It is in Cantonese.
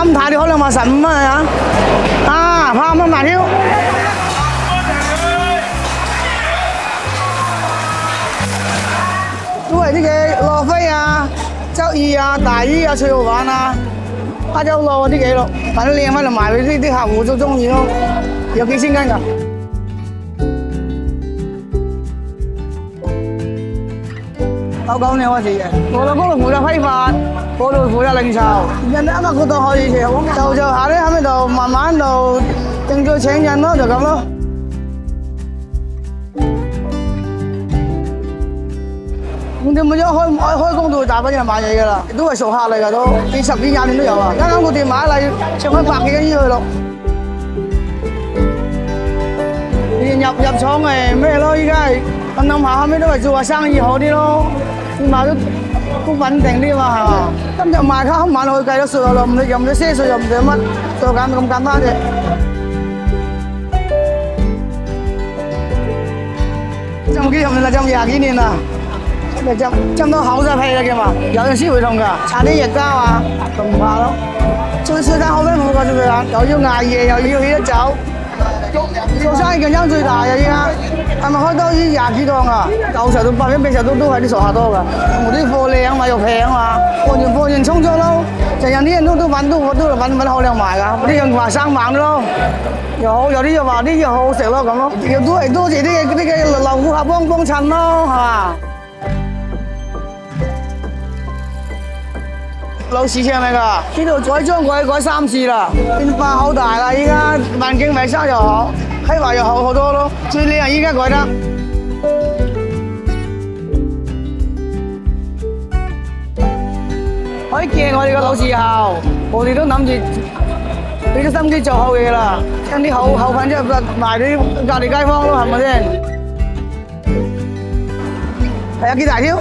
咁大啲可能話15蚊啊！啊，怕乜麻條？都係啲嘅羅非啊、周二啊、大魚啊最好玩啊，花椒螺啲嘅咯，反正靚翻就賣俾啲客戶都中意咯，有幾千斤㗎。我講你我事嘅，我老公就負責批發，我就負責零售。人哋啱啱嗰度可以就下咧喺度慢慢就定咗請人咯，就咁咯。咁你冇咗開工到大把人買嘢㗎啦，都係熟客嚟㗎都，幾十幾廿年都有啊。啱啱個店買嚟上開100幾斤衣去咯。入廠誒咩咯？依家係諗下後尾都係做下生意好啲咯。賣都穩定啲嘛，係嘛？今日賣卡晚落去計咗數咯，唔理又唔使賒稅又唔使乜，就咁簡單啫。浸幾年啦？浸20幾年啦，浸到口晒屁啦嘅嘛，有陣時會痛㗎，搽啲藥膠啊，就唔怕咯。做時間好辛苦㗎，做時間又要捱夜又要起得早。做生意競爭最大啊！依家係咪開多啲20幾檔啊？舊時到80%都係啲熟客多㗎。我啲貨靚嘛又平啊，貨源充足咯。成日啲人都揾好量賣㗎。啲人話生猛咯，又好有啲又話啲嘢好好食咯咁咯。又都係多謝啲老顧客幫襯咯，係嘛？老市場嚟㗎，呢度改裝改3次啦，變化好大啦！依家環境衞生又好，規劃又好好多咯。最靚係依家改得。可以見我哋個老字號，我哋都諗住俾啲心機做好嘢啦，將啲好品質賣俾隔離街坊咯，係咪先？係啊，幾大條？